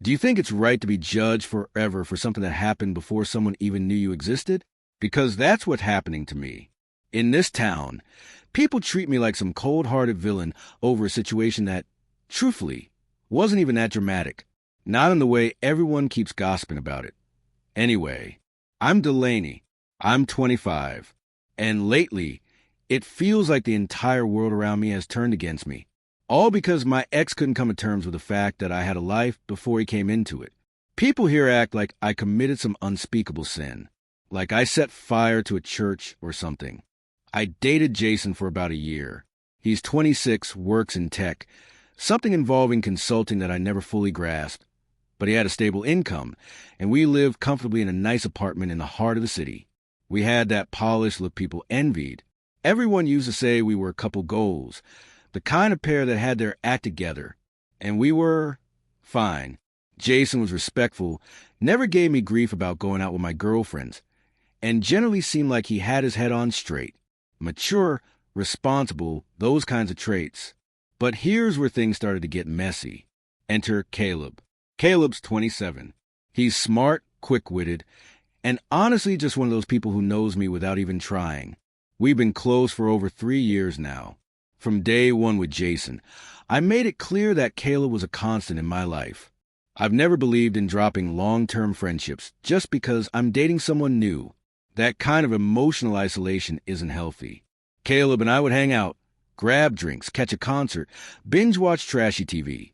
Do you think it's right to be judged forever for something that happened before someone even knew you existed? Because that's what's happening to me. In this town, people treat me like some cold-hearted villain over a situation that, truthfully, wasn't even that dramatic. Not in the way everyone keeps gossiping about it. Anyway, I'm Delaney. I'm 25. And lately, it feels like the entire world around me has turned against me. All because my ex couldn't come to terms with the fact that I had a life before he came into it. People here act like I committed some unspeakable sin. Like I set fire to a church or something. I dated Jason for about a year. He's 26, works in tech. Something involving consulting that I never fully grasped. But he had a stable income, and we lived comfortably in a nice apartment in the heart of the city. We had that polished look people envied. Everyone used to say we were a couple goals, the kind of pair that had their act together. And we were fine. Jason was respectful, never gave me grief about going out with my girlfriends, and generally seemed like he had his head on straight. Mature, responsible, those kinds of traits. But here's where things started to get messy. Enter Caleb. Caleb's 27. He's smart, quick-witted, and honestly just one of those people who knows me without even trying. We've been close for over 3 years now. From day one with Jason, I made it clear that Caleb was a constant in my life. I've never believed in dropping long-term friendships just because I'm dating someone new. That kind of emotional isolation isn't healthy. Caleb and I would hang out, grab drinks, catch a concert, binge-watch trashy TV.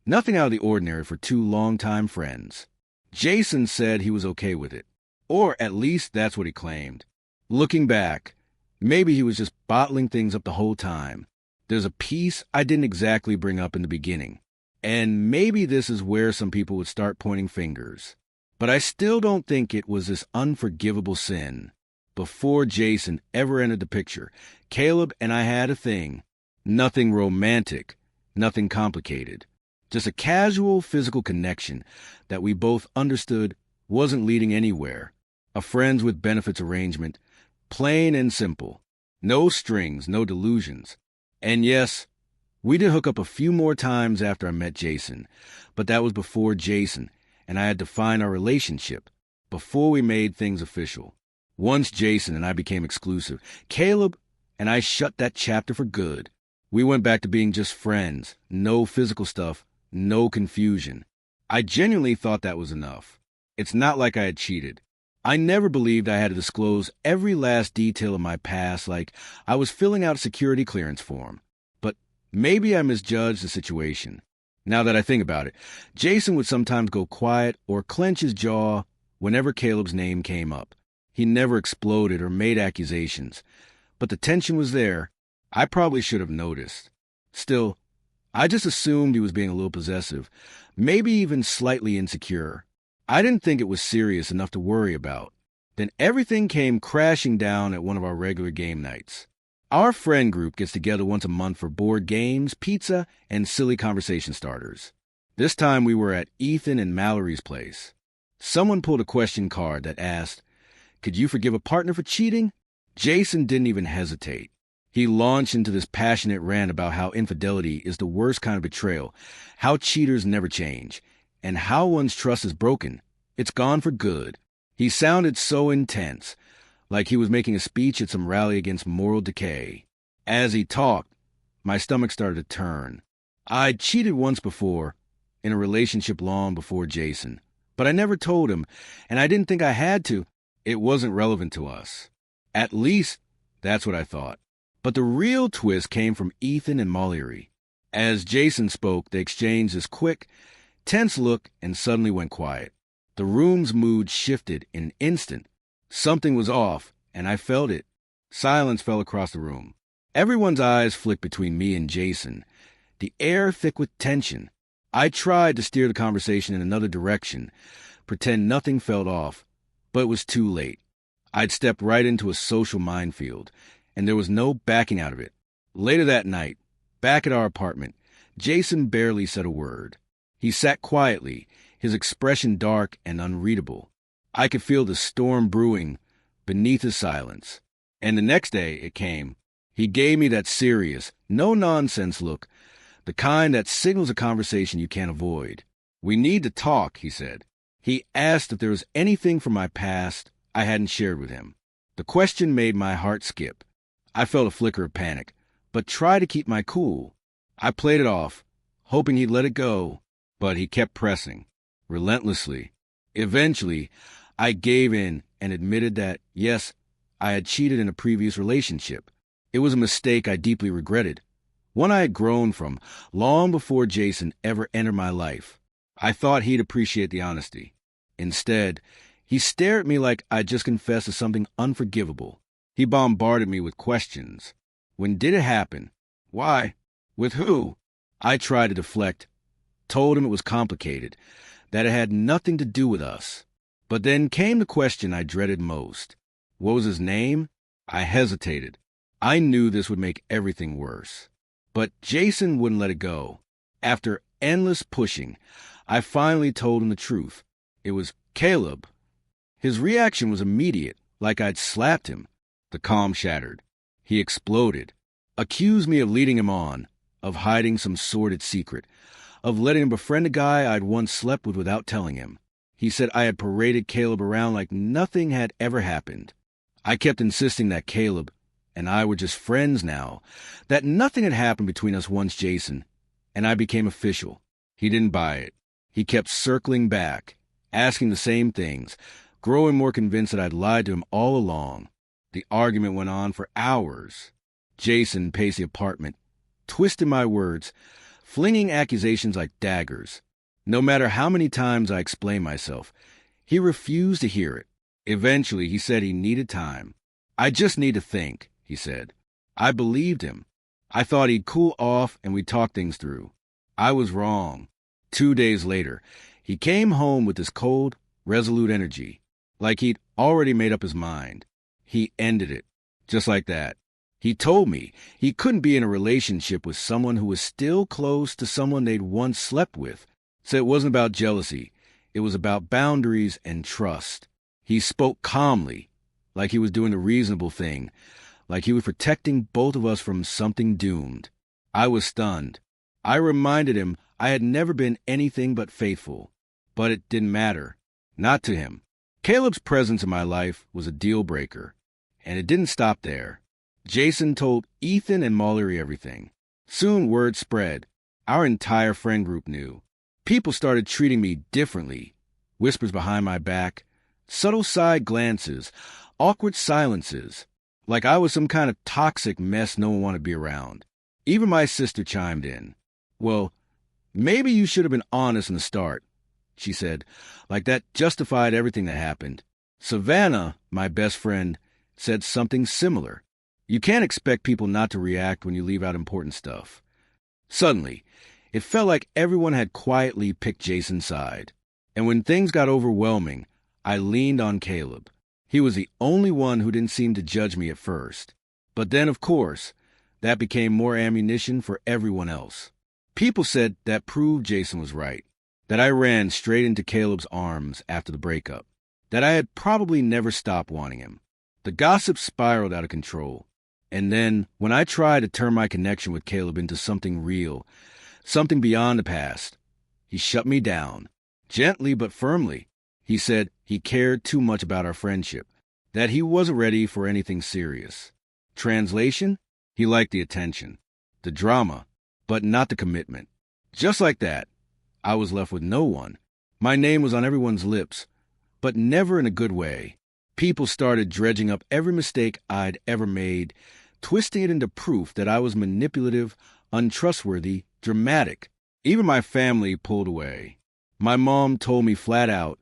Nothing out of the ordinary for two longtime friends. Jason said he was okay with it. Or at least that's what he claimed. Looking back, maybe he was just bottling things up the whole time. There's a piece I didn't exactly bring up in the beginning. And maybe this is where some people would start pointing fingers. But I still don't think it was this unforgivable sin. Before Jason ever entered the picture, Caleb and I had a thing. Nothing romantic, nothing complicated. Just a casual physical connection that we both understood wasn't leading anywhere. A friends with benefits arrangement, plain and simple. No strings, no delusions. And yes, we did hook up a few more times after I met Jason, but that was before Jason, and I had defined our relationship, before we made things official. Once Jason and I became exclusive, Caleb and I shut that chapter for good. We went back to being just friends, no physical stuff, no confusion. I genuinely thought that was enough. It's not like I had cheated. I never believed I had to disclose every last detail of my past like I was filling out a security clearance form. But maybe I misjudged the situation. Now that I think about it, Jason would sometimes go quiet or clench his jaw whenever Caleb's name came up. He never exploded or made accusations. But the tension was there. I probably should have noticed. Still, I just assumed he was being a little possessive, maybe even slightly insecure. I didn't think it was serious enough to worry about. Then everything came crashing down at one of our regular game nights. Our friend group gets together once a month for board games, pizza, and silly conversation starters. This time we were at Ethan and Mallory's place. Someone pulled a question card that asked, "Could you forgive a partner for cheating?" Jason didn't even hesitate. He launched into this passionate rant about how infidelity is the worst kind of betrayal, how cheaters never change, and how one's trust is broken. It's gone for good. He sounded so intense, like he was making a speech at some rally against moral decay. As he talked, my stomach started to turn. I'd cheated once before, in a relationship long before Jason, but I never told him, and I didn't think I had to. It wasn't relevant to us. At least, that's what I thought. But the real twist came from Ethan and Mallory. As Jason spoke, they exchanged this quick, tense look and suddenly went quiet. The room's mood shifted in an instant. Something was off, and I felt it. Silence fell across the room. Everyone's eyes flicked between me and Jason, the air thick with tension. I tried to steer the conversation in another direction, pretend nothing felt off, but it was too late. I'd stepped right into a social minefield, and there was no backing out of it. Later that night, back at our apartment, Jason barely said a word. He sat quietly, his expression dark and unreadable. I could feel the storm brewing beneath his silence. And the next day it came. He gave me that serious, no-nonsense look, the kind that signals a conversation you can't avoid. "We need to talk," he said. He asked if there was anything from my past I hadn't shared with him. The question made my heart skip. I felt a flicker of panic, but tried to keep my cool. I played it off, hoping he'd let it go, but he kept pressing, relentlessly. Eventually, I gave in and admitted that, yes, I had cheated in a previous relationship. It was a mistake I deeply regretted, one I had grown from long before Jason ever entered my life. I thought he'd appreciate the honesty. Instead, he stared at me like I'd just confessed to something unforgivable. He bombarded me with questions. When did it happen? Why? With who? I tried to deflect, told him it was complicated, that it had nothing to do with us. But then came the question I dreaded most. What was his name? I hesitated. I knew this would make everything worse. But Jason wouldn't let it go. After endless pushing, I finally told him the truth. It was Caleb. His reaction was immediate, like I'd slapped him. The calm shattered. He exploded. Accused me of leading him on, of hiding some sordid secret, of letting him befriend a guy I'd once slept with without telling him. He said I had paraded Caleb around like nothing had ever happened. I kept insisting that Caleb and I were just friends now, that nothing had happened between us once Jason, and I became official. He didn't buy it. He kept circling back, asking the same things, growing more convinced that I'd lied to him all along. The argument went on for hours. Jason paced the apartment, twisted my words, flinging accusations like daggers. No matter how many times I explained myself, he refused to hear it. Eventually, he said he needed time. "I just need to think," he said. I believed him. I thought he'd cool off and we'd talk things through. I was wrong. 2 days later, he came home with this cold, resolute energy, like he'd already made up his mind. He ended it, just like that. He told me he couldn't be in a relationship with someone who was still close to someone they'd once slept with. Said it wasn't about jealousy. It was about boundaries and trust. He spoke calmly, like he was doing the reasonable thing, like he was protecting both of us from something doomed. I was stunned. I reminded him I had never been anything but faithful, but it didn't matter. Not to him. Caleb's presence in my life was a deal breaker, and it didn't stop there. Jason told Ethan and Mallory everything. Soon word spread. Our entire friend group knew. People started treating me differently. Whispers behind my back, subtle side glances, awkward silences, like I was some kind of toxic mess no one wanted to be around. Even my sister chimed in. "Well, maybe you should have been honest in the start," she said, like that justified everything that happened. Savannah, my best friend, said something similar. You can't expect people not to react when you leave out important stuff. Suddenly, it felt like everyone had quietly picked Jason's side. And when things got overwhelming, I leaned on Caleb. He was the only one who didn't seem to judge me at first. But then, of course, that became more ammunition for everyone else. People said that proved Jason was right, that I ran straight into Caleb's arms after the breakup, that I had probably never stopped wanting him. The gossip spiraled out of control. And then, when I tried to turn my connection with Caleb into something real, something beyond the past, he shut me down, gently but firmly. He said he cared too much about our friendship, that he wasn't ready for anything serious. Translation? He liked the attention, the drama, but not the commitment. Just like that, I was left with no one. My name was on everyone's lips, but never in a good way. People started dredging up every mistake I'd ever made, twisting it into proof that I was manipulative, untrustworthy, dramatic. Even my family pulled away. My mom told me flat out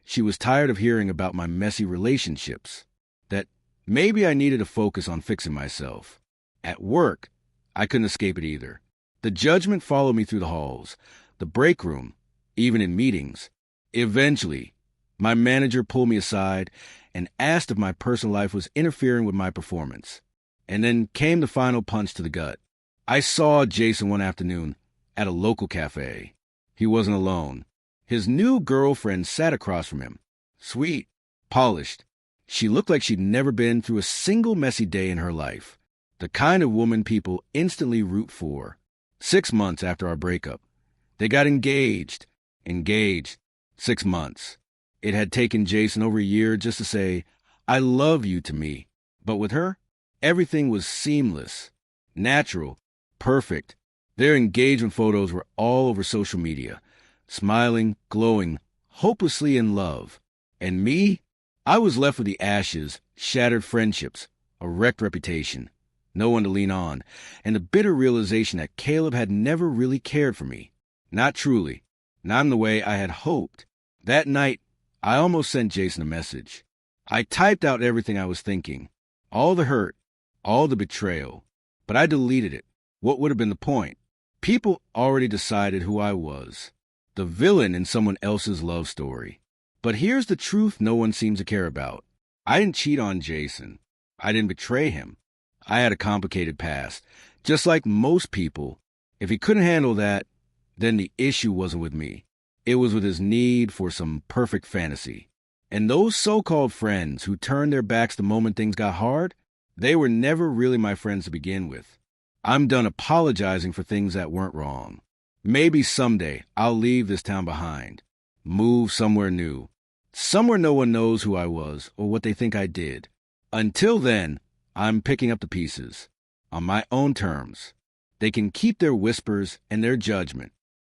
she was tired of hearing about my messy relationships, that maybe I needed to focus on fixing myself. At work, I couldn't escape it either. The judgment followed me through the halls, the break room, even in meetings. Eventually, my manager pulled me aside and asked if my personal life was interfering with my performance. And then came the final punch to the gut. I saw Jason one afternoon at a local cafe. He wasn't alone. His new girlfriend sat across from him. Sweet, polished. She looked like she'd never been through a single messy day in her life. The kind of woman people instantly root for. 6 months after our breakup, they got engaged, Engaged. 6 months. It had taken Jason over a year just to say, I love you to me. But with her, everything was seamless, natural, perfect. Their engagement photos were all over social media, smiling, glowing, hopelessly in love. And me? I was left with the ashes, shattered friendships, a wrecked reputation, no one to lean on, and the bitter realization that Caleb had never really cared for me. Not truly. Not in the way I had hoped. That night, I almost sent Jason a message. I typed out everything I was thinking. All the hurt, all the betrayal. But I deleted it. What would have been the point? People already decided who I was. The villain in someone else's love story. But here's the truth no one seems to care about. I didn't cheat on Jason. I didn't betray him. I had a complicated past. Just like most people, if he couldn't handle that, then the issue wasn't with me. It was with his need for some perfect fantasy. And those so-called friends who turned their backs the moment things got hard, they were never really my friends to begin with. I'm done apologizing for things that weren't wrong. Maybe someday I'll leave this town behind, move somewhere new, somewhere no one knows who I was or what they think I did. Until then, I'm picking up the pieces, on my own terms. They can keep their whispers and their judgment,